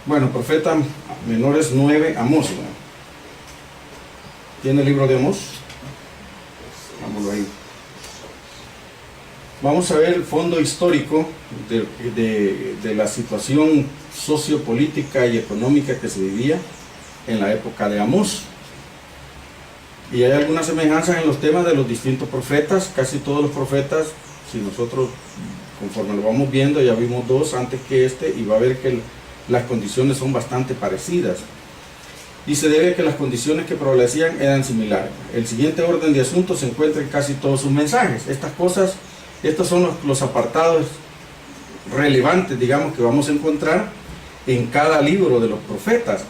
Bueno, profeta menores 9, Amós, ¿no? ¿Tiene el libro de Amós? Vámonos ahí. Vamos a ver el fondo histórico de la situación sociopolítica y económica que se vivía en la época de Amós. Y hay algunas semejanzas en los temas de los distintos profetas. Casi todos los profetas, si nosotros conforme lo vamos viendo, ya vimos dos antes que este, y va a ver que las condiciones son bastante parecidas. Y se debe a que las condiciones que prevalecían eran similares. El siguiente orden de asuntos se encuentra en casi todos sus mensajes. Estas cosas, estos son los apartados relevantes, digamos, que vamos a encontrar en cada libro de los profetas.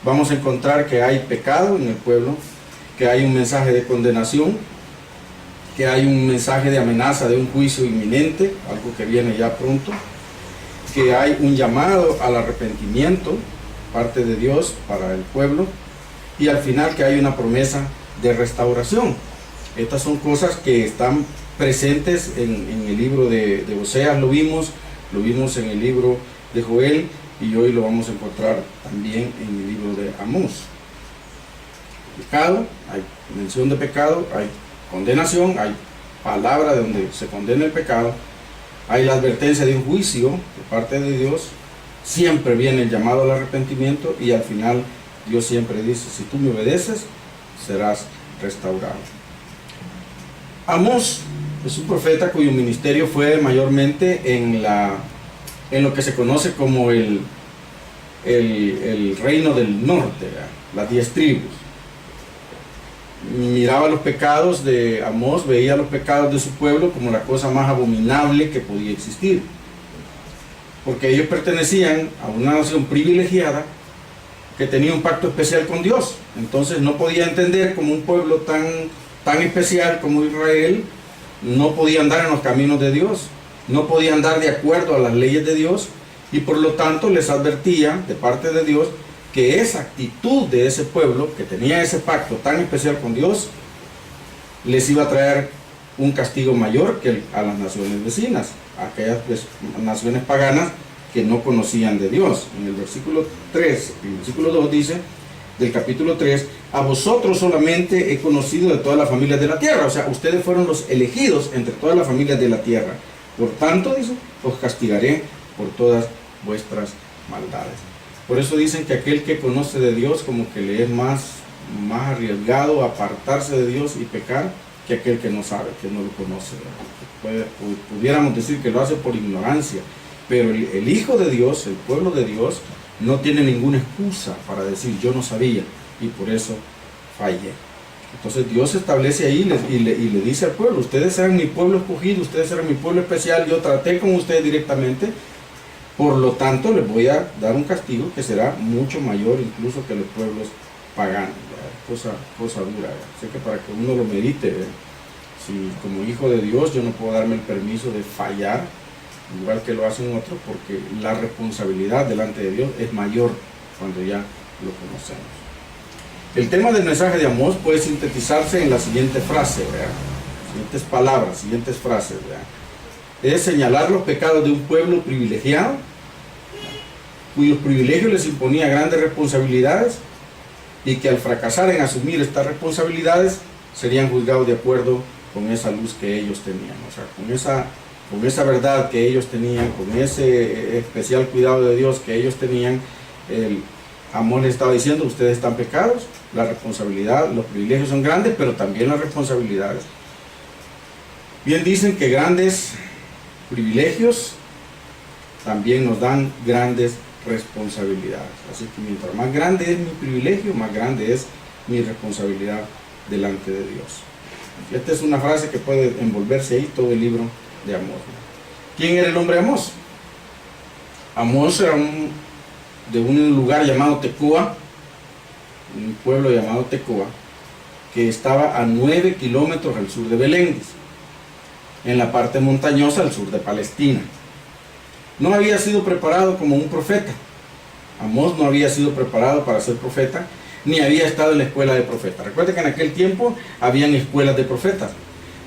Vamos a encontrar que hay pecado en el pueblo, que hay un mensaje de condenación, que hay un mensaje de amenaza de un juicio inminente, algo que viene ya pronto, que hay un llamado al arrepentimiento parte de Dios para el pueblo, y al final que hay una promesa de restauración. Estas son cosas que están presentes en el libro de Oseas, lo vimos en el libro de Joel, y hoy lo vamos a encontrar también en el libro de Amós. Pecado, hay mención de pecado, hay condenación, hay palabra de donde se condena el pecado, hay la advertencia de un juicio de parte de Dios, siempre viene el llamado al arrepentimiento, y al final Dios siempre dice: si tú me obedeces, serás restaurado. Amós es un profeta cuyo ministerio fue mayormente en lo que se conoce como el reino del norte, ¿verdad? Las 10 tribus. Miraba los pecados de Amós, veía los pecados de su pueblo como la cosa más abominable que podía existir, porque ellos pertenecían a una nación privilegiada que tenía un pacto especial con Dios. Entonces no podía entender cómo un pueblo tan especial como Israel no podía andar en los caminos de Dios, no podía andar de acuerdo a las leyes de Dios, y por lo tanto les advertía de parte de Dios que esa actitud de ese pueblo que tenía ese pacto tan especial con Dios les iba a traer un castigo mayor que a las naciones vecinas, a aquellas naciones paganas que no conocían de Dios. En el versículo 3, el versículo 2 dice, del capítulo 3, a vosotros solamente he conocido de todas las familias de la tierra. O sea, ustedes fueron los elegidos entre todas las familias de la tierra. Por tanto, dice, os castigaré por todas vuestras maldades. Por eso dicen que aquel que conoce de Dios como que le es más arriesgado a apartarse de Dios y pecar que aquel que no sabe, que no lo conoce. Pudiéramos decir que lo hace por ignorancia, pero el Hijo de Dios, el pueblo de Dios, no tiene ninguna excusa para decir yo no sabía y por eso fallé. Entonces Dios establece ahí y le dice al pueblo: ustedes eran mi pueblo escogido, ustedes eran mi pueblo especial, yo traté con ustedes directamente, por lo tanto les voy a dar un castigo que será mucho mayor incluso que los pueblos paganos. Cosa dura. Sé que para que uno lo medite, si como hijo de Dios yo no puedo darme el permiso de fallar igual que lo hacen otros, porque la responsabilidad delante de Dios es mayor cuando ya lo conocemos. El tema del mensaje de Amós puede sintetizarse en la siguiente frase, ¿verdad? Siguientes palabras, siguientes frases, ¿verdad? Es señalar los pecados de un pueblo privilegiado, cuyos privilegios les imponía grandes responsabilidades, y que al fracasar en asumir estas responsabilidades serían juzgados de acuerdo con esa luz que ellos tenían, o sea, con esa verdad que ellos tenían, con ese especial cuidado de Dios que ellos tenían. Amós les estaba diciendo: ustedes están pecados, la responsabilidad, los privilegios son grandes, pero también las responsabilidades. Bien dicen que grandes privilegios también nos dan grandes responsabilidades. Así que mientras más grande es mi privilegio, más grande es mi responsabilidad delante de Dios. Esta es una frase que puede envolverse ahí todo el libro de Amós. ¿Quién era el hombre Amós? Amós era de un lugar llamado Tecoa, un pueblo llamado Tecoa, que estaba a 9 kilómetros al sur de Belén, en la parte montañosa al sur de Palestina. No había sido preparado como un profeta. Amós no había sido preparado para ser profeta, ni había estado en la escuela de profetas. Recuerden que en aquel tiempo habían escuelas de profetas.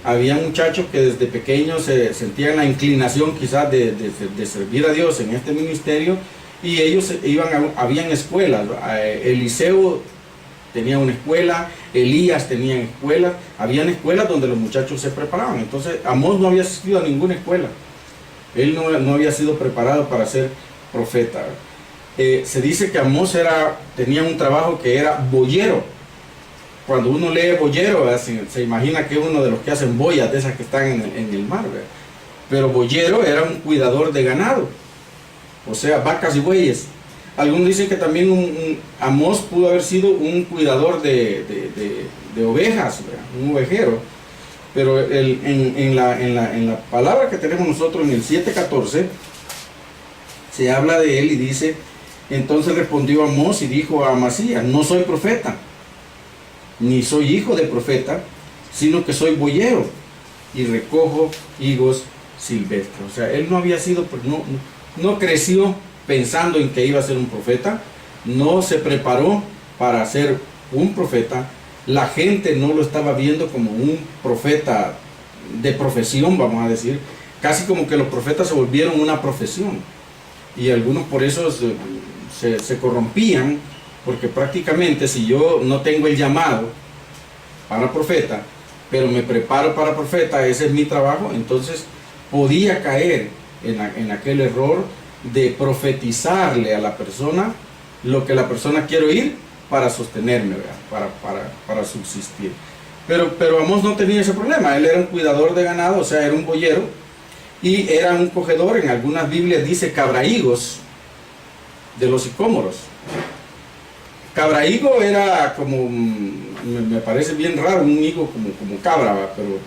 Había muchachos que desde pequeños sentían la inclinación quizás de servir a Dios en este ministerio, y ellos habían escuelas. Eliseo tenía una escuela, Elías tenía escuelas, habían escuelas donde los muchachos se preparaban. Entonces Amós no había asistido a ninguna escuela, él no había sido preparado para ser profeta. Se dice que Amós tenía un trabajo que era boyero. Cuando uno lee boyero, se imagina que es uno de los que hacen boyas de esas que están en el mar, ¿verdad? Pero boyero era un cuidador de ganado, o sea, vacas y bueyes. Algunos dicen que también Amós pudo haber sido un cuidador de ovejas, ¿verdad? Un ovejero. Pero en la palabra que tenemos nosotros en el 7:14, se habla de él y dice: entonces respondió Amós y dijo a Amasías: no soy profeta, ni soy hijo de profeta, sino que soy boyero y recojo higos silvestres. O sea, él no había sido, no creció pensando en que iba a ser un profeta, no se preparó para ser un profeta. La gente no lo estaba viendo como un profeta de profesión, vamos a decir. Casi como que los profetas se volvieron una profesión, y algunos por eso se corrompían, porque prácticamente si yo no tengo el llamado para profeta, pero me preparo para profeta, ese es mi trabajo, entonces podía caer en aquel error de profetizarle a la persona lo que la persona quiere oír para sostenerme, ¿verdad? Para subsistir. Pero Amós no tenía ese problema. Él era un cuidador de ganado, o sea, era un boyero, y era un cogedor. En algunas Biblias dice cabrahigos de los sicómoros. Cabrahigo era como, me parece bien raro, un higo como cabra, ¿verdad? Pero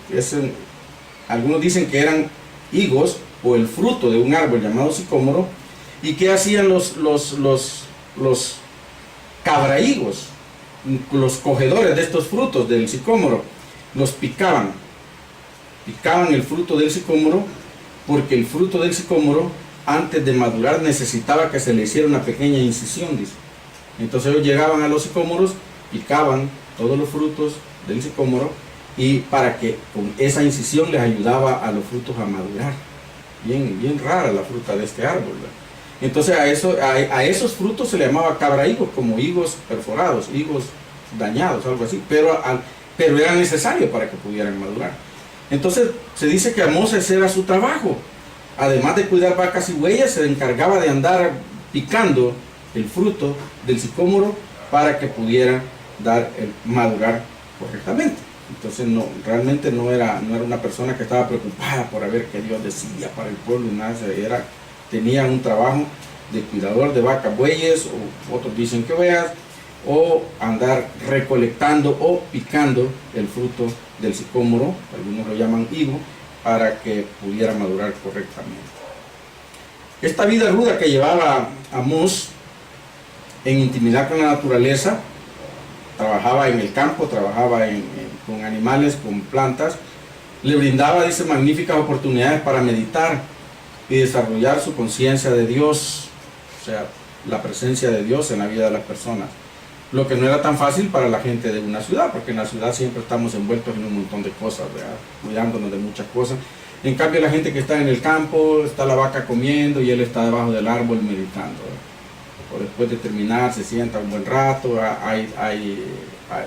algunos dicen que eran higos o el fruto de un árbol llamado sicómoro. ¿Y qué hacían los cabrahigos? Los cogedores de estos frutos del sicómoro los picaban el fruto del sicómoro, porque el fruto del sicómoro antes de madurar necesitaba que se le hiciera una pequeña incisión, dice. Entonces ellos llegaban a los sicómoros, picaban todos los frutos del sicómoro, y para que con esa incisión les ayudaba a los frutos a madurar. Bien rara la fruta de este árbol, ¿verdad? Entonces a esos frutos se le llamaba cabrahigos, como higos perforados, higos dañados, algo así, pero era necesario para que pudieran madurar. Entonces se dice que Amós ese era su trabajo. Además de cuidar vacas y bueyes, se encargaba de andar picando el fruto del sicómoro para que pudiera madurar correctamente. Entonces realmente no era una persona que estaba preocupada por ver qué Dios decía para el pueblo, nada. Tenía un trabajo de cuidador de vacas, bueyes, o otros dicen que ovejas, o andar recolectando o picando el fruto del sicómoro, algunos lo llaman higo, para que pudiera madurar correctamente. Esta vida ruda que llevaba Amós en intimidad con la naturaleza, trabajaba en el campo, trabajaba con animales, con plantas, le brindaba, dice, magníficas oportunidades para meditar y desarrollar su conciencia de Dios, o sea, la presencia de Dios en la vida de las personas. Lo que no era tan fácil para la gente de una ciudad, porque en la ciudad siempre estamos envueltos en un montón de cosas, ¿verdad? Cuidándonos de muchas cosas. En cambio, la gente que está en el campo, está la vaca comiendo y él está debajo del árbol meditando, ¿verdad? O después de terminar se sienta un buen rato,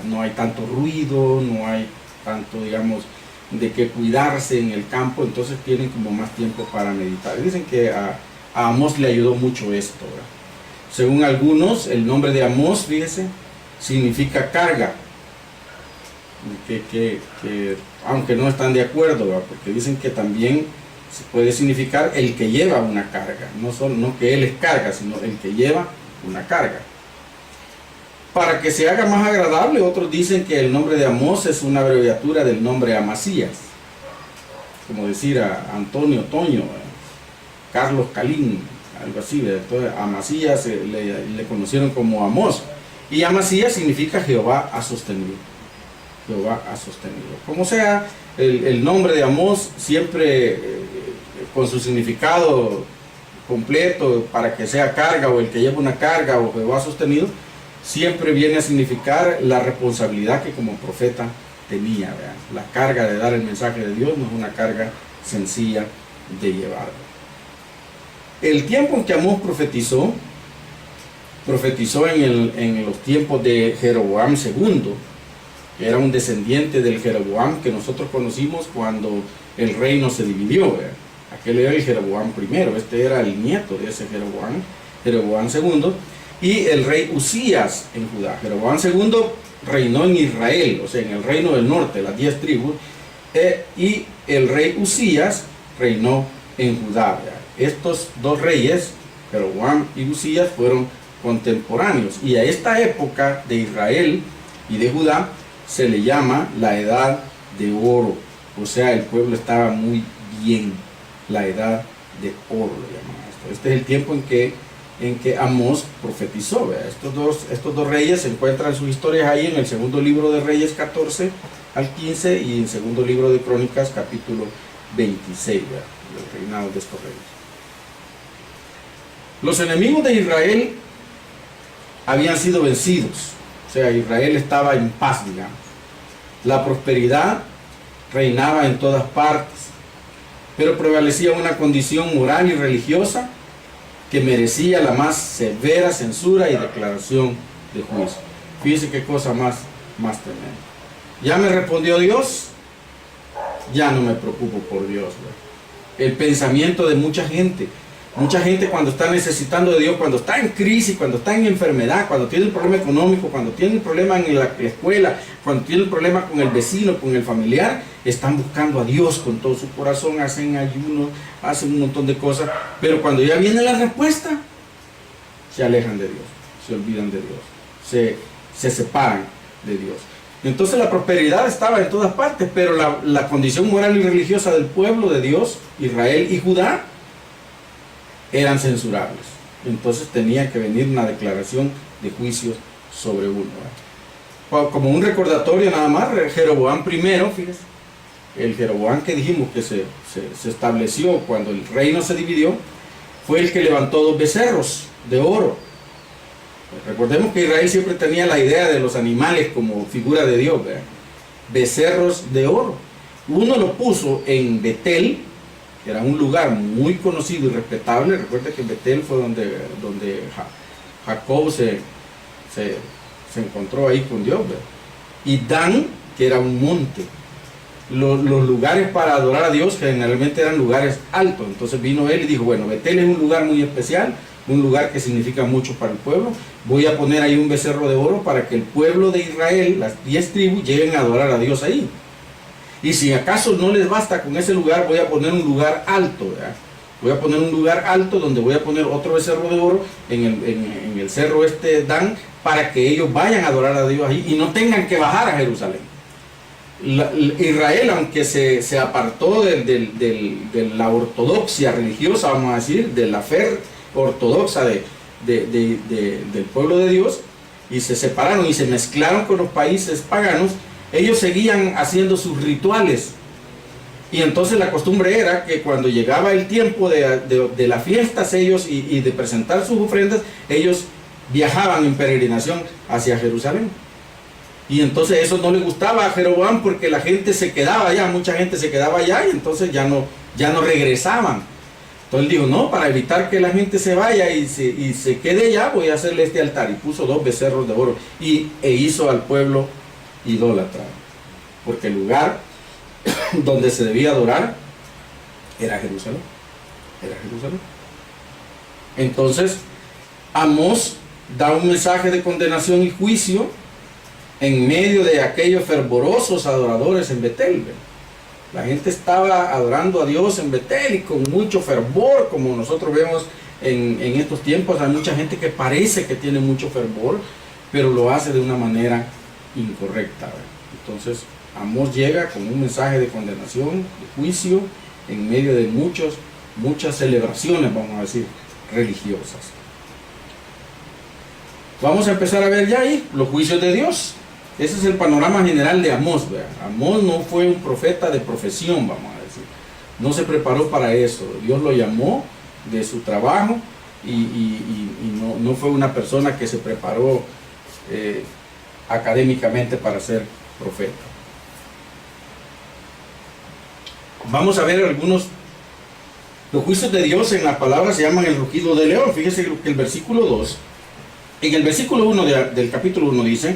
no hay tanto ruido, no hay tanto, digamos, de que cuidarse en el campo, entonces tienen como más tiempo para meditar. Dicen que a Amós le ayudó mucho esto, ¿verdad? Según algunos, el nombre de Amós, fíjese, significa carga, que aunque no están de acuerdo, ¿verdad? Porque dicen que también se puede significar el que lleva una carga, no que él es carga, sino el que lleva una carga. Para que se haga más agradable, otros dicen que el nombre de Amós es una abreviatura del nombre Amasías, como decir a Antonio Toño, Carlos Calín, algo así. Entonces Amasías le conocieron como Amós, y Amasías significa Jehová ha sostenido. Jehová ha sostenido. Como sea, el nombre de Amós siempre con su significado completo, para que sea carga o el que lleva una carga o Jehová ha sostenido, siempre viene a significar la responsabilidad que como profeta tenía, ¿verdad? La carga de dar el mensaje de Dios no es una carga sencilla de llevar. El tiempo en que Amós profetizó profetizó en los tiempos de Jeroboam II, que era un descendiente del Jeroboam que nosotros conocimos cuando el reino se dividió, ¿verdad? Aquel era el Jeroboam I, este era el nieto de ese Jeroboam, Jeroboam II, y el rey Usías en Judá. Jeroboam II reinó en Israel, o sea, en el reino del norte, las 10 tribus, y el rey Usías reinó en Judá, ¿verdad? Estos dos reyes, Jeroboam y Usías, fueron contemporáneos, y a esta época de Israel y de Judá se le llama la edad de oro, o sea, el pueblo estaba muy bien, la edad de oro le llaman esto. Este es el tiempo en que Amós profetizó, ¿verdad? Estos dos reyes se encuentran sus historias ahí en el segundo libro de Reyes 14 al 15 y en el segundo libro de Crónicas capítulo 26, ¿verdad? Los reinados de estos reyes. Los enemigos de Israel habían sido vencidos, o sea, Israel estaba en paz, digamos. La prosperidad reinaba en todas partes, pero prevalecía una condición moral y religiosa que merecía la más severa censura y declaración de juicio. Fíjense qué cosa más tremenda. Ya me respondió Dios, ya no me preocupo por Dios, ¿verdad? El pensamiento de mucha gente cuando está necesitando de Dios, cuando está en crisis, cuando está en enfermedad, cuando tiene un problema económico, cuando tiene un problema en la escuela, cuando tiene un problema con el vecino, con el familiar, están buscando a Dios con todo su corazón, hacen ayuno, hacen un montón de cosas, pero cuando ya viene la respuesta, se alejan de Dios, se olvidan de Dios, se separan de Dios. Entonces la prosperidad estaba en todas partes, pero la condición moral y religiosa del pueblo de Dios, Israel y Judá, eran censurables. Entonces tenía que venir una declaración de juicios sobre uno, ¿verdad? Como un recordatorio nada más, Jeroboam I, fíjese, el Jeroboam que dijimos que se estableció cuando el reino se dividió, fue el que levantó 2 becerros de oro. Recordemos que Israel siempre tenía la idea de los animales como figura de Dios, ¿verdad? Becerros de oro. Uno lo puso en Betel, que era un lugar muy conocido y respetable. Recuerda que Betel fue donde Jacob se encontró ahí con Dios, ¿verdad? Y Dan, que era un monte. Los lugares para adorar a Dios generalmente eran lugares altos. Entonces vino él y dijo, bueno, Betel es un lugar muy especial, un lugar que significa mucho para el pueblo. Voy a poner ahí un becerro de oro para que el pueblo de Israel, las 10 tribus, lleguen a adorar a Dios ahí. Y si acaso no les basta con ese lugar, voy a poner un lugar alto, ¿verdad? Voy a poner un lugar alto donde voy a poner otro becerro de oro en el cerro Dan, para que ellos vayan a adorar a Dios ahí y no tengan que bajar a Jerusalén. Israel, aunque se apartó de la ortodoxia religiosa, vamos a decir, de la fe ortodoxa del pueblo de Dios, y se separaron y se mezclaron con los países paganos, ellos seguían haciendo sus rituales. Y entonces la costumbre era que cuando llegaba el tiempo de las fiestas ellos y de presentar sus ofrendas, ellos viajaban en peregrinación hacia Jerusalén. Y entonces eso no le gustaba a Jeroboam, porque la gente se quedaba allá, mucha gente se quedaba allá, y entonces ya no regresaban. Entonces él dijo, no, para evitar que la gente se vaya y se quede allá, voy a hacerle este altar. Y puso 2 becerros de oro e hizo al pueblo idólatra, porque el lugar donde se debía adorar era Jerusalén. Entonces Amós da un mensaje de condenación y juicio en medio de aquellos fervorosos adoradores en Betel. La gente estaba adorando a Dios en Betel y con mucho fervor, como nosotros vemos en estos tiempos. Hay mucha gente que parece que tiene mucho fervor, pero lo hace de una manera incorrecta. Entonces Amós llega con un mensaje de condenación, de juicio, en medio de muchas celebraciones, vamos a decir, religiosas. Vamos a empezar a ver ya ahí los juicios de Dios. Ese es el panorama general de Amós, ¿verdad? Amós no fue un profeta de profesión, vamos a decir. No se preparó para eso. Dios lo llamó de su trabajo y no fue una persona que se preparó académicamente para ser profeta. Vamos a ver los juicios de Dios en la palabra se llaman el rugido de león. Fíjese que el versículo 2 En el versículo 1 del capítulo 1 dice,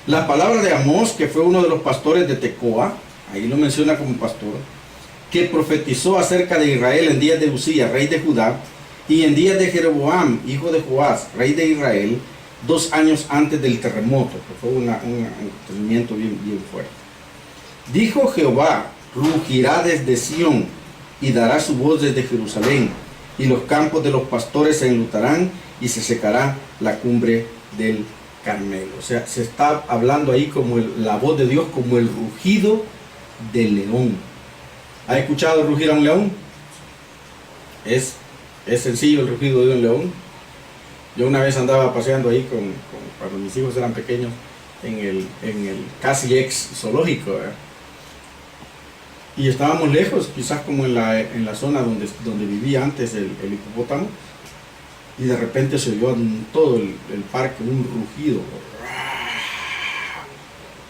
las palabras de Amós, que fue uno de los pastores de Tecoa, ahí lo menciona como pastor, que profetizó acerca de Israel en días de Usías, rey de Judá, y en días de Jeroboam, hijo de Joás, rey de Israel, 2 años antes del terremoto, que fue un acontecimiento bien fuerte. Dijo Jehová, rugirá desde Sión, y dará su voz desde Jerusalén, y los campos de los pastores se enlutarán, y se secará la cumbre del Carmelo. O sea, se está hablando ahí como la voz de Dios, como el rugido del león. ¿Ha escuchado rugir a un león? Es sencillo el rugido de un león. Yo una vez andaba paseando ahí cuando mis hijos eran pequeños en el casi ex zoológico, ¿verdad? Y estábamos lejos, quizás como en la zona donde vivía antes el hipopótamo, y de repente se oyó en todo el parque un rugido.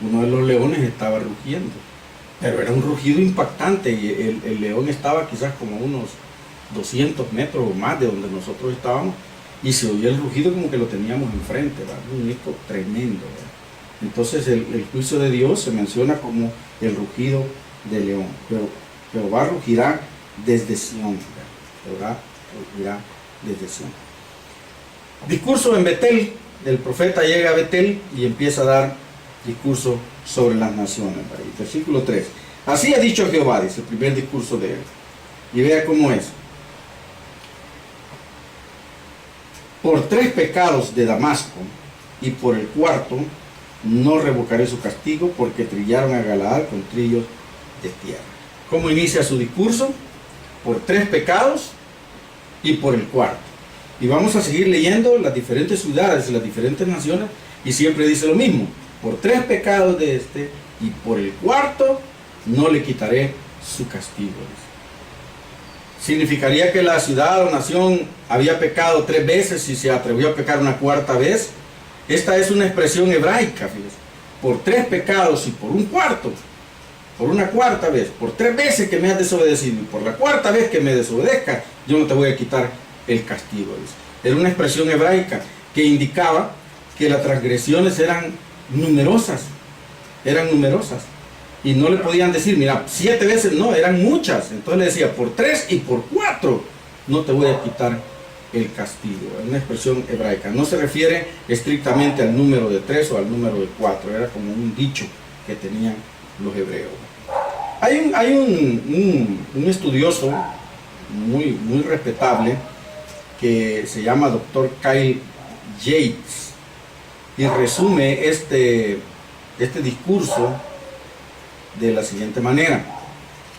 Uno de los leones estaba rugiendo, pero era un rugido impactante, y el león estaba quizás como a unos 200 metros o más de donde nosotros estábamos, y se oía el rugido como que lo teníamos enfrente, ¿verdad? Un eco tremendo, ¿verdad? Entonces el juicio de Dios se menciona como el rugido del león, pero Jehová rugirá desde Sión, Jehová rugirá desde Sión. Discurso en Betel. El profeta llega a Betel y empieza a dar discurso sobre las naciones. Versículo 3. Así ha dicho Jehová, dice el primer discurso de él. Y vea cómo es. Por 3 pecados de Damasco, y por el cuarto no revocaré su castigo, porque trillaron a Galaad con trillos de tierra. ¿Cómo inicia su discurso? Por 3 pecados y por el cuarto. Y vamos a seguir leyendo las diferentes ciudades y las diferentes naciones, y siempre dice lo mismo: por 3 pecados de este, y por el cuarto no le quitaré su castigo. Significaría que la ciudad o nación había pecado 3 veces y se atrevió a pecar una 4ª vez. Esta es una expresión hebraica, fíjense. Por 3 pecados y por un cuarto, por una 4ª vez, por 3 veces que me has desobedecido, y por la 4ª vez que me desobedezca, yo no te voy a quitar el castigo. Era una expresión hebraica que indicaba que las transgresiones eran numerosas, y no le podían decir, mira, 7 veces, no, eran muchas. Entonces le decía, por 3 y por 4 no te voy a quitar el castigo. Es una expresión hebraica, no se refiere estrictamente al número de 3 o al número de 4, era como un dicho que tenían los hebreos. Hay un estudioso muy respetable que se llama Dr. Kyle Yates, y resume este discurso de la siguiente manera: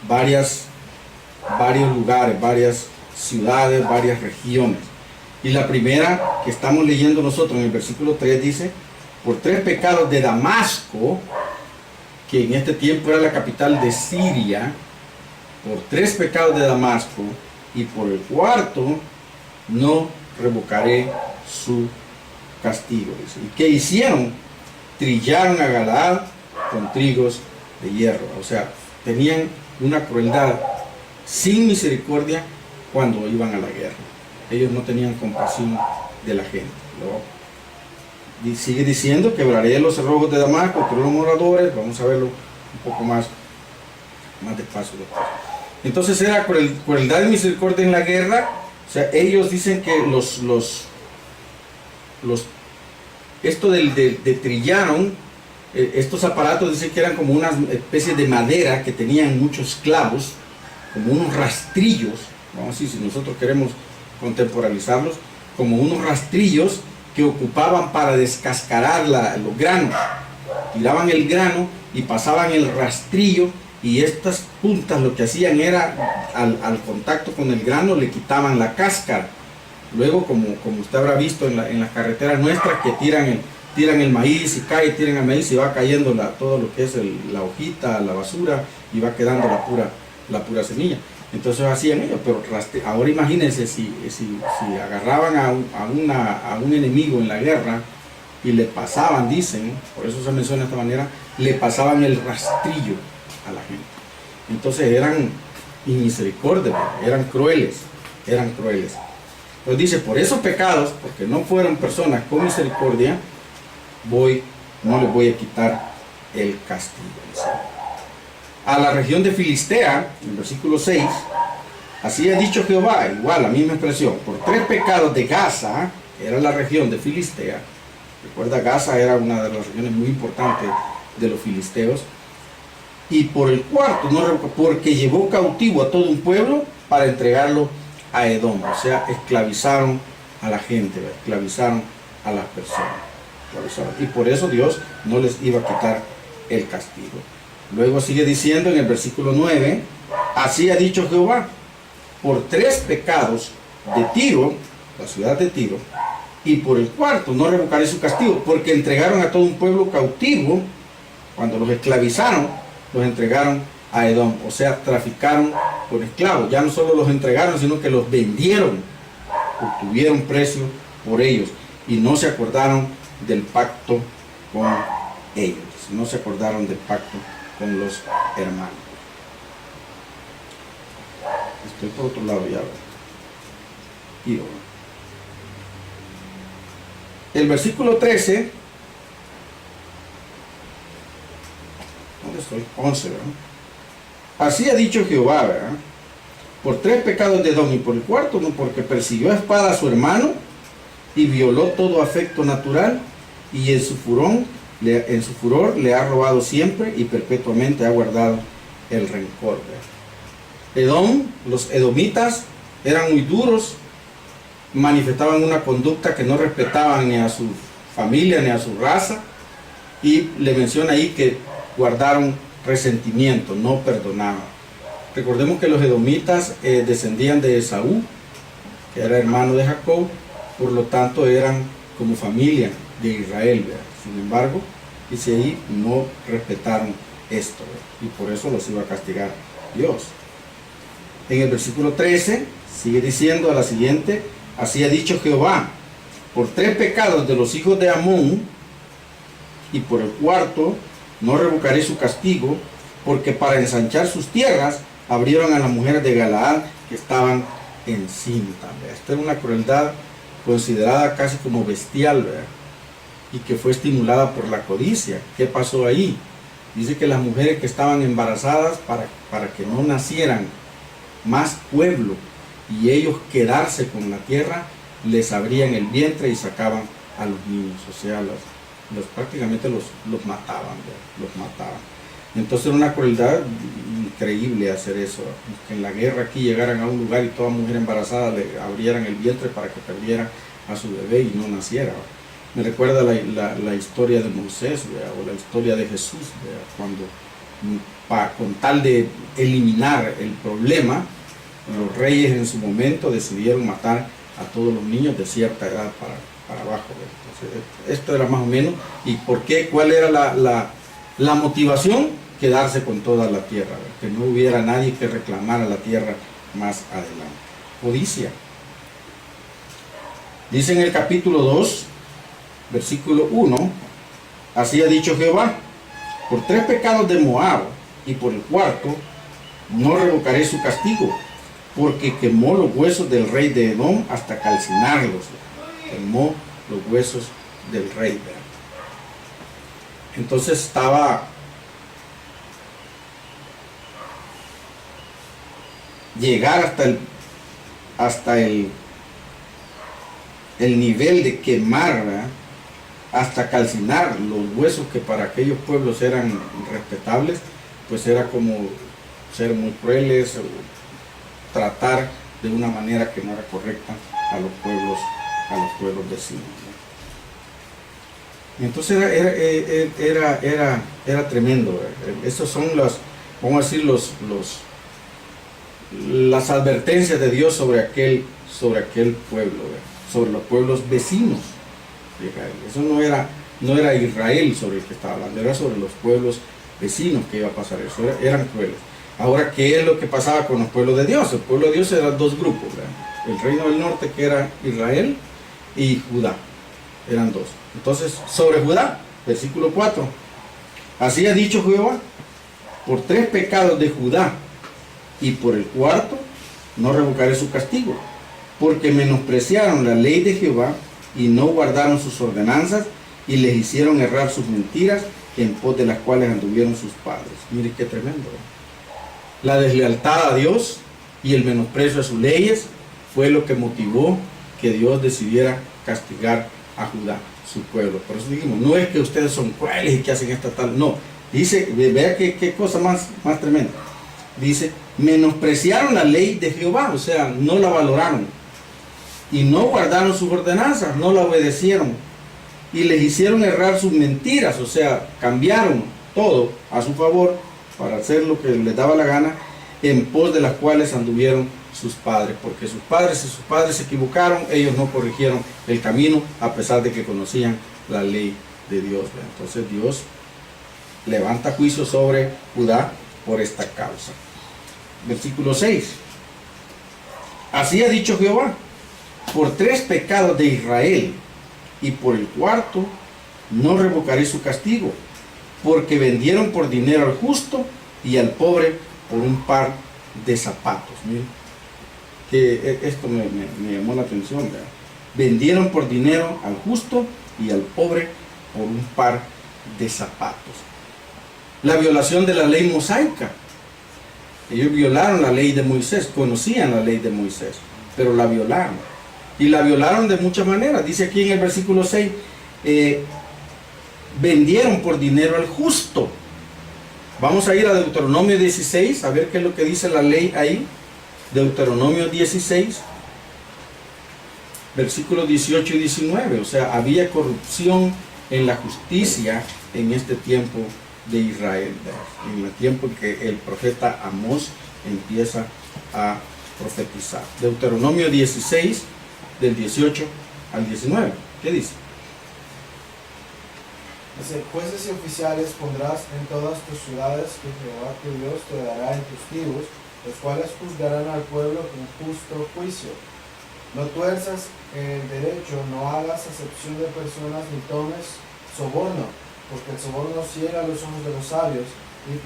varios lugares, varias ciudades, varias regiones. Y la primera que estamos leyendo nosotros en el versículo 3 dice: por 3 pecados de Damasco, que en este tiempo era la capital de Siria, por 3 pecados de Damasco, y por el cuarto no revocaré su castigo. ¿Y qué hicieron? Trillaron a Galaad con trigos de hierro. O sea, tenían una crueldad sin misericordia cuando iban a la guerra. Ellos no tenían compasión de la gente, ¿no? Y sigue diciendo: quebraré los cerrojos de Damasco, todos los moradores. Vamos a verlo un poco más despacio. Entonces era crueldad y misericordia en la guerra. O sea, ellos dicen que esto de trillaron, estos aparatos dicen que eran como una especie de madera que tenían muchos clavos, como unos rastrillos, vamos a decir, si nosotros queremos contemporizarlos, como unos rastrillos que ocupaban para descascarar los granos. Tiraban el grano y pasaban el rastrillo, y estas puntas lo que hacían era, al contacto con el grano, le quitaban la cáscara. Luego, como usted habrá visto en las carreteras nuestras, que tiran el maíz y tiran el maíz y va cayendo todo lo que es la hojita, la basura, y va quedando la pura semilla. Entonces hacían ellos, pero ahora imagínense si agarraban a un enemigo en la guerra y le pasaban, dicen, por eso se menciona de esta manera, le pasaban el rastrillo a la gente. Entonces eran inmisericordios, eran crueles. Entonces dice, por esos pecados, porque no fueron personas con misericordia, no les voy a quitar el castigo. Dice. A la región de Filistea, en el versículo 6, así ha dicho Jehová, igual, la misma expresión, por 3 pecados de Gaza, que era la región de Filistea. Recuerda, Gaza era una de las regiones muy importantes de los filisteos. Y por el cuarto, porque llevó cautivo a todo un pueblo para entregarlo a Edom. O sea, esclavizaron a la gente, esclavizaron a las personas. Y por eso Dios no les iba a quitar el castigo. Luego sigue diciendo en el versículo 9, así ha dicho Jehová, por 3 pecados de Tiro, la ciudad de Tiro, y por el cuarto no revocaré su castigo, porque entregaron a todo un pueblo cautivo, cuando los esclavizaron, los entregaron a Edom, o sea, traficaron con esclavos. Ya no solo los entregaron, sino que los vendieron, obtuvieron precio por ellos, y no se acordaron del pacto con ellos, no se acordaron del pacto con los hermanos. Estoy por otro lado ya. Tiro. El versículo 13, ¿dónde estoy? 11, ¿verdad? Así ha dicho Jehová, ¿verdad? Por 3 pecados de Edom, y por el cuarto, no, porque persiguió a espada a su hermano y violó todo afecto natural, y en su furor le ha robado siempre y perpetuamente ha guardado el rencor, ¿verdad? Edom, los edomitas eran muy duros, manifestaban una conducta que no respetaban ni a su familia ni a su raza, y le menciona ahí que guardaron resentimiento, no perdonaban. Recordemos que los edomitas descendían de Esaú, que era hermano de Jacob, por lo tanto eran como familia de Israel, ¿verdad? Sin embargo, dice ahí, no respetaron esto, ¿verdad? Y por eso los iba a castigar Dios. En el versículo 13 sigue diciendo a la siguiente, así ha dicho Jehová, por 3 pecados de los hijos de Amón, y por el cuarto no revocaré su castigo, porque para ensanchar sus tierras abrieron a las mujeres de Galaad que estaban encintas. Esta era una crueldad considerada casi como bestial, ¿verdad? Y que fue estimulada por la codicia. ¿Qué pasó ahí? Dice que las mujeres que estaban embarazadas, para que no nacieran más pueblo y ellos quedarse con la tierra, les abrían el vientre y sacaban a los niños, o sea, prácticamente los mataban, ¿verdad? Los mataban. Entonces era una crueldad increíble hacer eso, que en la guerra aquí llegaran a un lugar y toda mujer embarazada le abrieran el vientre para que perdiera a su bebé y no naciera, ¿verdad? Me recuerda la historia de Moisés, ¿verdad? O la historia de Jesús, ¿verdad? Cuando con tal de eliminar el problema, los reyes en su momento decidieron matar a todos los niños de cierta edad para abajo. Entonces, esto era más o menos. ¿Y por qué? ¿Cuál era la motivación? Quedarse con toda la tierra, ¿verdad? Que no hubiera nadie que reclamara la tierra más adelante. Codicia. Dice en el capítulo 2, versículo 1, así ha dicho Jehová, por 3 pecados de Moab y por el cuarto no revocaré su castigo, porque quemó los huesos del rey de Edom hasta calcinarlos. Quemó los huesos del rey, ¿verdad? Entonces estaba llegar hasta el nivel de quemar, ¿verdad? Hasta calcinar los huesos, que para aquellos pueblos eran respetables, pues era como ser muy crueles o tratar de una manera que no era correcta a los pueblos vecinos, ¿no? Entonces era tremendo, ¿verdad? Esos son vamos a decir, las advertencias de Dios sobre aquel pueblo, ¿verdad? Sobre los pueblos vecinos de Israel. Eso no era Israel sobre el que estaba hablando, era sobre los pueblos vecinos que iba a pasar eso, eran crueles. Ahora, ¿qué es lo que pasaba con los pueblos de Dios? El pueblo de Dios eran 2 grupos, ¿verdad? El reino del norte, que era Israel, y Judá, eran 2. Entonces, sobre Judá, versículo 4, así ha dicho Jehová, por 3 pecados de Judá y por el cuarto no revocaré su castigo, porque menospreciaron la ley de Jehová y no guardaron sus ordenanzas y les hicieron errar sus mentiras en pos de las cuales anduvieron sus padres. Mire qué tremendo. La deslealtad a Dios y el menosprecio a sus leyes fue lo que motivó que Dios decidiera castigar a Judá, su pueblo. Por eso dijimos, no es que ustedes son crueles y que hacen esta tal, no. Dice, vea qué cosa más tremenda. Dice, menospreciaron la ley de Jehová, o sea, no la valoraron. Y no guardaron sus ordenanzas, no la obedecieron. Y les hicieron errar sus mentiras, o sea, cambiaron todo a su favor para hacer lo que les daba la gana, en pos de las cuales anduvieron sus padres, porque sus padres se equivocaron, ellos no corrigieron el camino a pesar de que conocían la ley de Dios. Entonces Dios levanta juicio sobre Judá por esta causa. Versículo 6. Así ha dicho Jehová, por 3 pecados de Israel y por el 4º no revocaré su castigo, porque vendieron por dinero al justo y al pobre por un par de zapatos. Miren, que esto me llamó la atención, ¿verdad? Vendieron por dinero al justo y al pobre por un par de zapatos. La violación de la ley mosaica. Ellos violaron la ley de Moisés, conocían la ley de Moisés, pero la violaron. Y la violaron de muchas maneras. Dice aquí en el versículo 6, vendieron por dinero al justo. Vamos a ir a Deuteronomio 16, a ver qué es lo que dice la ley ahí. Deuteronomio 16, versículos 18 y 19. O sea, había corrupción en la justicia en este tiempo de Israel, en el tiempo en que el profeta Amós empieza a profetizar. Deuteronomio 16, del 18 al 19. ¿Qué dice? Dice, jueces y oficiales pondrás en todas tus ciudades que Jehová tu Dios te dará en tus tribus, los cuales juzgarán al pueblo con justo juicio. No tuerzas el derecho, no hagas acepción de personas ni tomes soborno, porque el soborno ciega los ojos de los sabios y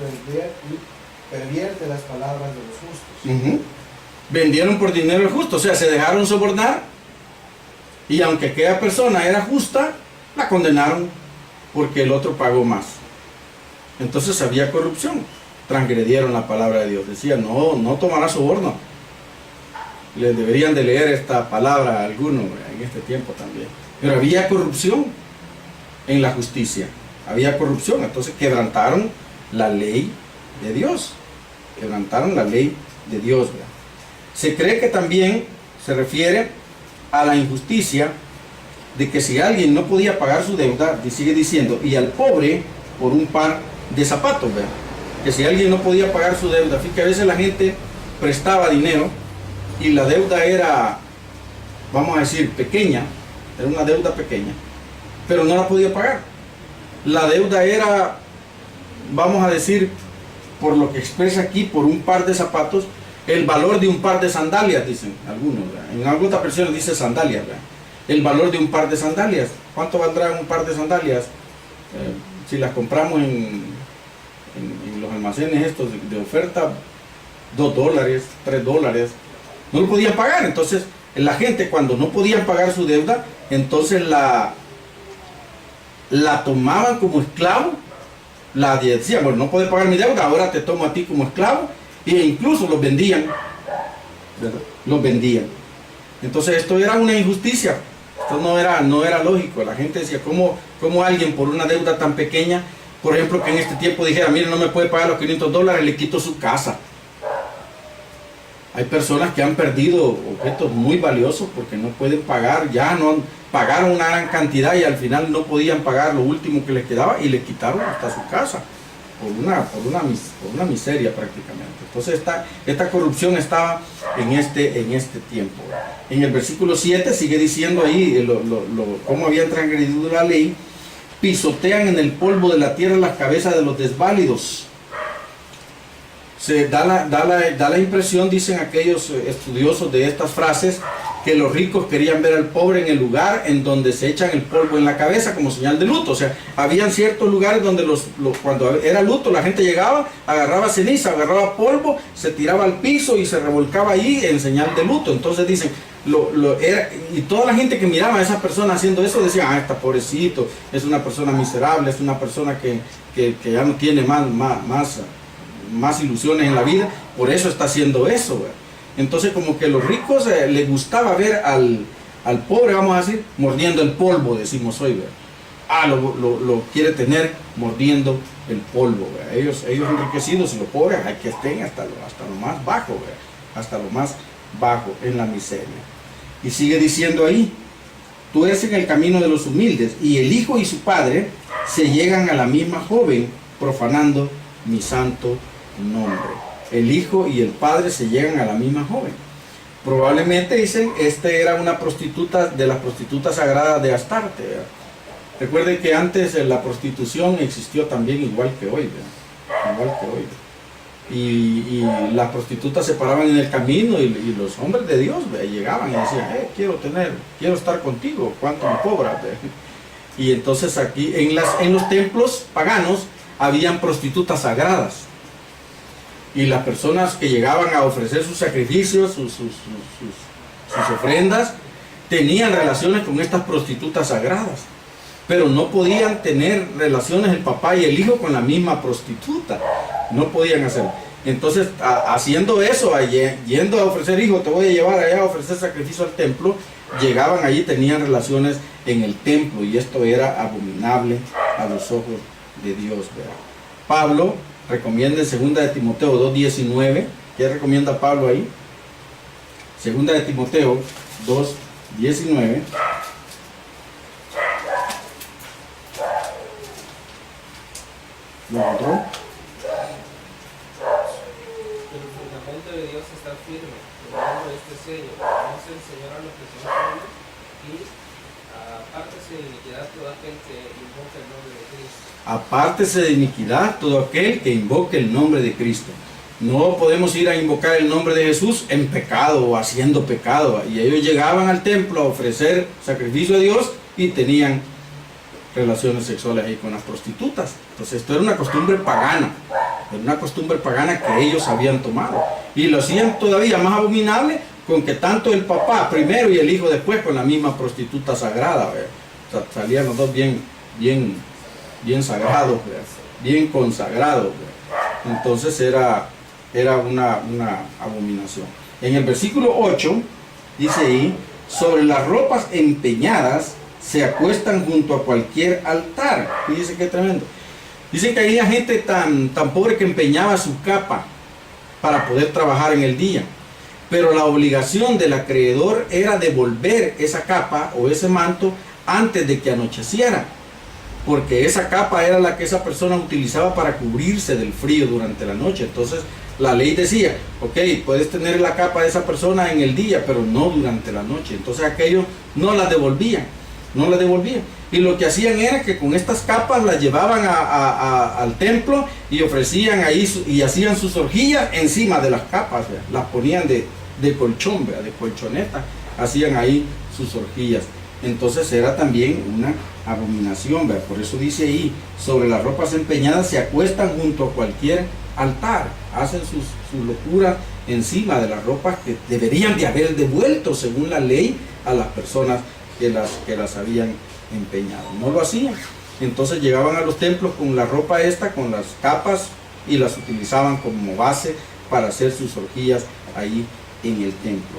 pervierte las palabras de los justos. Vendieron por dinero al justo, o sea, se dejaron sobornar, y aunque aquella persona era justa, la condenaron porque el otro pagó más. Entonces había corrupción, transgredieron la palabra de Dios. Decía, no tomará soborno. Les deberían de leer esta palabra a algunos en este tiempo también. Pero había corrupción en la justicia, había corrupción, entonces quebrantaron la ley de Dios, quebrantaron la ley de Dios, ¿verdad? Se cree que también se refiere a la injusticia de que si alguien no podía pagar su deuda, sigue diciendo, y al pobre por un par de zapatos, ¿verdad? Que si alguien no podía pagar su deuda, fíjate que a veces la gente prestaba dinero y la deuda era, vamos a decir, pequeña, era una deuda pequeña, pero no la podía pagar. La deuda era, vamos a decir, por lo que expresa aquí, por un par de zapatos, el valor de un par de sandalias, dicen algunos, ¿verdad? En algunas versiones dice sandalias, ¿verdad? El valor de un par de sandalias. ¿Cuánto valdrá un par de sandalias? Si las compramos en los almacenes estos de oferta, $2, $3, no lo podían pagar. Entonces la gente, cuando no podían pagar su deuda, entonces la tomaban como esclavo, la decían, bueno, no puedes pagar mi deuda, ahora te tomo a ti como esclavo, e incluso los vendían, ¿verdad? Los vendían. Entonces esto era una injusticia, esto no era lógico. La gente decía, ¿cómo alguien por una deuda tan pequeña, por ejemplo, que en este tiempo dijera, mire, no me puede pagar los $500, le quito su casa? Hay personas que han perdido objetos muy valiosos porque no pueden pagar, ya no pagaron una gran cantidad y al final no podían pagar lo último que les quedaba y les quitaron hasta su casa por una miseria prácticamente. Entonces esta corrupción estaba en este tiempo. En el versículo 7 sigue diciendo ahí cómo habían transgredido la ley. Pisotean en el polvo de la tierra las cabezas de los desválidos. Se da la impresión, dicen aquellos estudiosos de estas frases, que los ricos querían ver al pobre en el lugar en donde se echan el polvo en la cabeza como señal de luto. O sea, habían ciertos lugares donde cuando era luto la gente llegaba, agarraba ceniza, agarraba polvo, se tiraba al piso y se revolcaba ahí en señal de luto. Entonces dicen, y toda la gente que miraba a esa persona haciendo eso decía, ah, está pobrecito, es una persona miserable, es una persona que ya no tiene más ilusiones en la vida, por eso está haciendo eso, ¿verdad? Entonces como que a los ricos les gustaba ver al pobre, vamos a decir, mordiendo el polvo, decimos hoy, ¿verdad? Ah, lo quiere tener mordiendo el polvo, ¿verdad? Ellos enriquecidos y los pobres hay que estén hasta lo más bajo, ¿verdad? Hasta lo más bajo en la miseria. Y sigue diciendo ahí, tuercen el camino de los humildes, y el hijo y su padre se llegan a la misma joven, profanando mi santo nombre. El hijo y el padre se llegan a la misma joven. Probablemente dicen, era una prostituta de las prostitutas sagradas de Astarte, ¿verdad? Recuerden que antes la prostitución existió también igual que hoy, ¿verdad? Igual que hoy. Y las prostitutas se paraban en el camino y los hombres de Dios, ¿verdad? Llegaban y decían, quiero estar contigo, ¿cuánto me cobras? ¿verdad? Y entonces aquí en los templos paganos habían prostitutas sagradas. Y las personas que llegaban a ofrecer sus sacrificios, sus ofrendas, tenían relaciones con estas prostitutas sagradas. Pero no podían tener relaciones el papá y el hijo con la misma prostituta. No podían hacerlo. Entonces, haciendo eso, yendo a ofrecer hijo, te voy a llevar allá a ofrecer sacrificio al templo, llegaban allí, tenían relaciones en el templo, y esto era abominable a los ojos de Dios, ¿verdad? Pablo recomienda en 2 de Timoteo 2:19. ¿Qué recomienda Pablo ahí? 2 de Timoteo 2:19. ¿Lo encontró? El fundamento de Dios está firme, tomando este sello, conoce el Señor a los que son pueblos, y apártese de iniquidad todo aquel que invoca el nombre de Cristo. Apártese de iniquidad todo aquel que invoque el nombre de Cristo. No podemos ir a invocar el nombre de Jesús en pecado o haciendo pecado. Y ellos llegaban al templo a ofrecer sacrificio a Dios y tenían relaciones sexuales ahí con las prostitutas. Entonces esto era una costumbre pagana. Era una costumbre pagana que ellos habían tomado. Y lo hacían todavía más abominable con que tanto el papá primero y el hijo después con la misma prostituta sagrada. O sea, salían los dos bien sagrados, ¿verdad? Bien consagrados, ¿verdad? Entonces era una abominación. En el versículo 8 dice ahí, sobre las ropas empeñadas se acuestan junto a cualquier altar. Fíjense qué tremendo. Dicen que había gente tan pobre que empeñaba su capa para poder trabajar en el día. Pero la obligación del acreedor era devolver esa capa o ese manto antes de que anocheciera. Porque esa capa era la que esa persona utilizaba para cubrirse del frío durante la noche. Entonces la ley decía, ok, puedes tener la capa de esa persona en el día, pero no durante la noche. Entonces aquellos no la devolvían. Y lo que hacían era que con estas capas las llevaban al templo y ofrecían ahí y hacían sus orgías encima de las capas, ¿verdad? Las ponían de colchón, ¿verdad? De colchoneta, hacían ahí sus orgías. Entonces era también una abominación, ¿verdad? Por eso dice ahí, sobre las ropas empeñadas se acuestan junto a cualquier altar, hacen sus locuras encima de las ropas que deberían de haber devuelto según la ley a las personas que las habían empeñado. No lo hacían. Entonces llegaban a los templos con la ropa con las capas, y las utilizaban como base para hacer sus orgías ahí en el templo.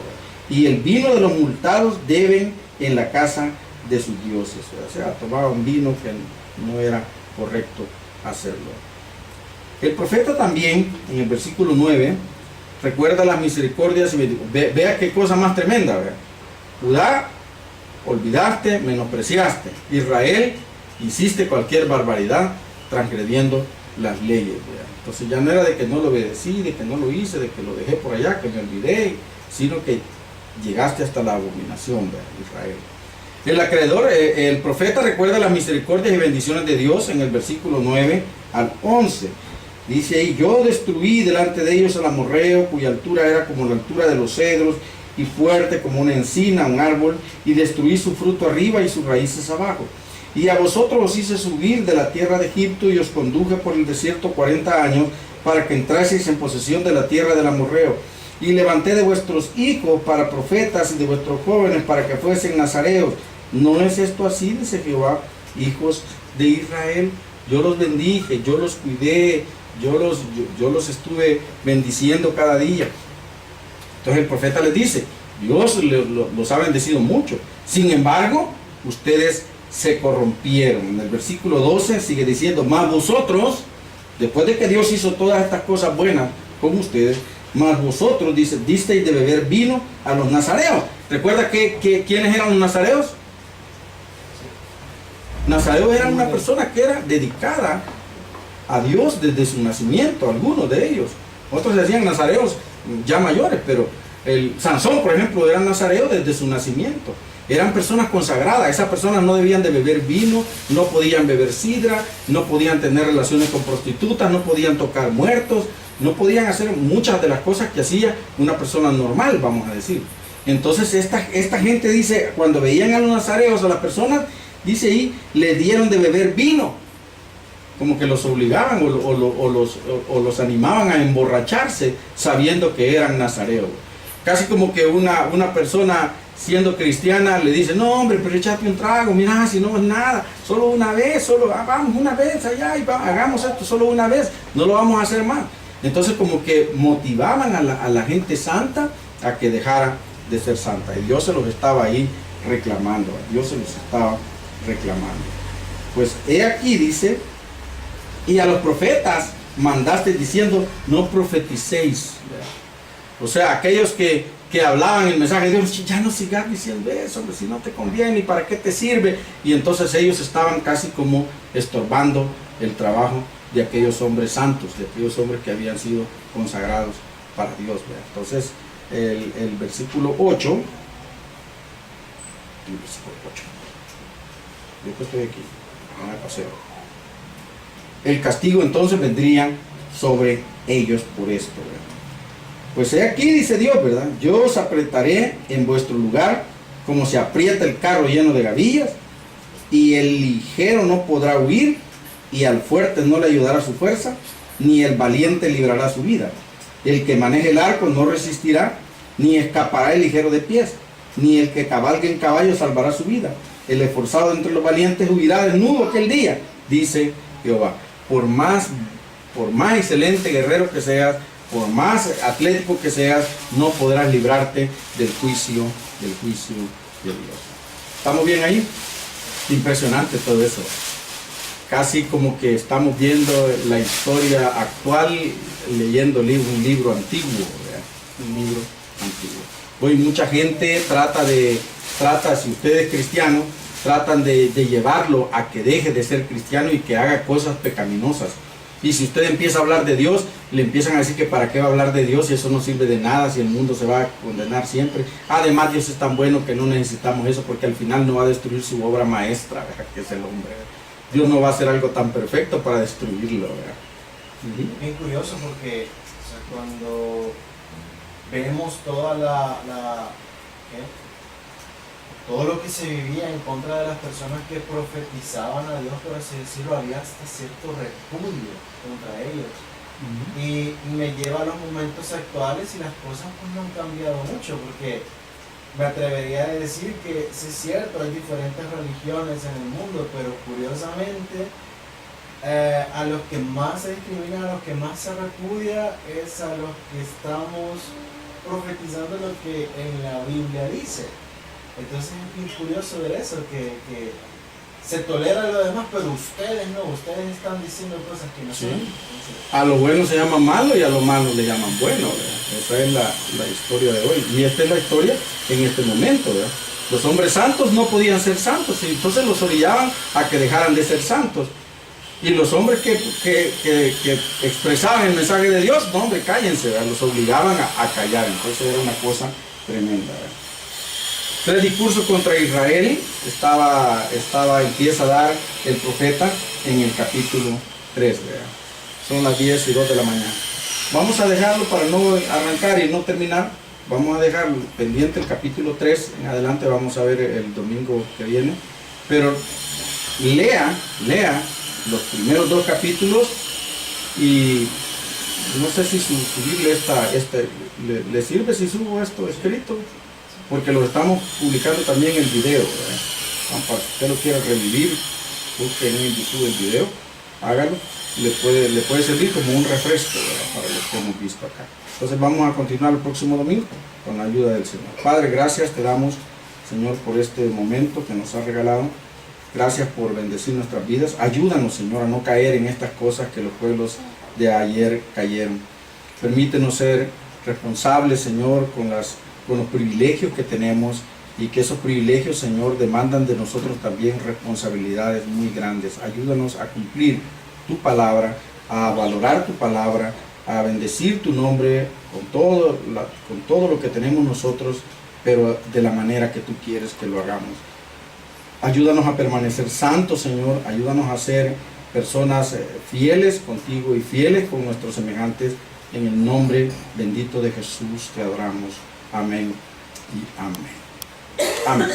Y el vino de los multados deben en la casa de sus dioses. O sea, tomaban vino que no era correcto hacerlo. El profeta también, en el versículo 9, recuerda las misericordias y vea qué cosa más tremenda, ¿verdad? Judá, olvidaste, menospreciaste. Israel, hiciste cualquier barbaridad transgrediendo las leyes, ¿verdad? Entonces ya no era de que no lo obedecí, de que no lo hice, de que lo dejé por allá, que me olvidé, sino que llegaste hasta la abominación, ¿verdad? Israel. El acreedor, el profeta recuerda las misericordias y bendiciones de Dios en el versículo 9 al 11. Dice ahí, yo destruí delante de ellos al amorreo, cuya altura era como la altura de los cedros, y fuerte como una encina, un árbol, y destruí su fruto arriba y sus raíces abajo. Y a vosotros os hice subir de la tierra de Egipto, y os conduje por el desierto 40 años, para que entraseis en posesión de la tierra del amorreo, y levanté de vuestros hijos para profetas y de vuestros jóvenes para que fuesen nazareos. ¿No es esto así? Dice Jehová, hijos de Israel. Yo los bendije, yo los cuidé, yo los estuve bendiciendo cada día. Entonces el profeta les dice, Dios los ha bendecido mucho. Sin embargo, ustedes se corrompieron. En el versículo 12 sigue diciendo, mas vosotros, después de que Dios hizo todas estas cosas buenas con ustedes, mas vosotros, dice, disteis de beber vino a los nazareos. ¿Recuerda quiénes eran los nazareos? Nazareos eran una persona que era dedicada a Dios desde su nacimiento, algunos de ellos. Otros decían nazareos ya mayores, pero Sansón, por ejemplo, era nazareo desde su nacimiento. Eran personas consagradas. Esas personas no debían de beber vino, no podían beber sidra, no podían tener relaciones con prostitutas, no podían tocar muertos, no podían hacer muchas de las cosas que hacía una persona normal, vamos a decir. Entonces esta gente dice, cuando veían a los nazareos, a las personas, dice ahí, les dieron de beber vino, como que los obligaban o los animaban a emborracharse sabiendo que eran nazareos. Casi como que una persona siendo cristiana le dice, no hombre, pero échate un trago, mira, si no es nada, solo una vez, vamos una vez allá y hagamos esto solo una vez, no lo vamos a hacer más. Entonces como que motivaban a la gente santa a que dejara de ser santa, y Dios se los estaba ahí reclamando, Dios se los estaba reclamando. Pues he aquí, dice, y a los profetas mandaste diciendo, no profeticéis. O sea, aquellos que hablaban el mensaje de Dios, ya no sigas diciendo eso, hombre, si no te conviene, ¿y para qué te sirve? Y entonces ellos estaban casi como estorbando el trabajo de aquellos hombres santos, de aquellos hombres que habían sido consagrados para Dios. ¿Verdad? Entonces, el versículo 8, yo que estoy aquí, en el paseo. El castigo entonces vendría sobre ellos por esto, ¿verdad? Pues he aquí, dice Dios, ¿verdad? Yo os apretaré en vuestro lugar como se aprieta el carro lleno de gavillas, y el ligero no podrá huir, y al fuerte no le ayudará su fuerza, ni el valiente librará su vida. El que maneje el arco no resistirá, ni escapará el ligero de pies, ni el que cabalgue en caballo salvará su vida. El esforzado entre los valientes huirá desnudo aquel día, dice Jehová. Por más excelente guerrero que seas, por más atlético que seas, no podrás librarte del juicio de Dios. ¿Estamos bien ahí? Impresionante todo eso. Casi como que estamos viendo la historia actual leyendo un libro antiguo, ¿verdad? Un libro antiguo. Hoy mucha gente trata, si usted es cristiano, tratan de llevarlo a que deje de ser cristiano y que haga cosas pecaminosas. Y si usted empieza a hablar de Dios, le empiezan a decir que para qué va a hablar de Dios si eso no sirve de nada, si el mundo se va a condenar siempre. Además, Dios es tan bueno que no necesitamos eso, porque al final no va a destruir su obra maestra, ¿verdad? Que es el hombre. Dios no va a hacer algo tan perfecto para destruirlo, ¿verdad? Bien curioso porque, o sea, cuando vemos toda todo lo que se vivía en contra de las personas que profetizaban a Dios, por así decirlo, había hasta cierto repudio contra ellos. Y me lleva a los momentos actuales y las cosas pues no han cambiado mucho, porque me atrevería a decir que sí es cierto, hay diferentes religiones en el mundo, pero curiosamente a los que más se discrimina, a los que más se repudia, es a los que estamos profetizando lo que en la Biblia dice. Entonces es muy curioso ver eso, que se tolera lo demás, pero ustedes no, ustedes están diciendo cosas que no son. Entonces, a lo bueno se llama malo y a lo malo le llaman bueno, ¿verdad? Esa es la historia de hoy, y esta es la historia en este momento, ¿verdad? Los hombres santos no podían ser santos, y entonces los orillaban a que dejaran de ser santos. Y los hombres que expresaban el mensaje de Dios, no hombre, cállense, ¿verdad? Los obligaban a callar. Entonces era una cosa tremenda, ¿verdad? El discurso contra Israel empieza a dar el profeta en el capítulo 3, ¿verdad? Son las 10:02 de la mañana. Vamos a dejarlo para no arrancar y no terminar. Vamos a dejar pendiente el capítulo 3. En adelante vamos a ver el domingo que viene. Pero lea los primeros 2 capítulos y no sé si subirle le sirve si subo esto escrito, porque lo estamos publicando también en video, ¿verdad? Para que usted lo quiera revivir, busquen en YouTube el video, hágalo, le puede servir como un refresco, ¿verdad? Para lo que hemos visto acá. Entonces vamos a continuar el próximo domingo con la ayuda del Señor. Padre, gracias te damos, Señor, por este momento que nos has regalado. Gracias por bendecir nuestras vidas. Ayúdanos, Señor, a no caer en estas cosas que los pueblos de ayer cayeron. Permítenos ser responsables, Señor, con los privilegios que tenemos, y que esos privilegios, Señor, demandan de nosotros también responsabilidades muy grandes. Ayúdanos a cumplir tu palabra, a valorar tu palabra, a bendecir tu nombre con todo lo que tenemos nosotros, pero de la manera que tú quieres que lo hagamos. Ayúdanos a permanecer santos, Señor. Ayúdanos a ser personas fieles contigo y fieles con nuestros semejantes. En el nombre bendito de Jesús te adoramos. Amén y amén. Amén.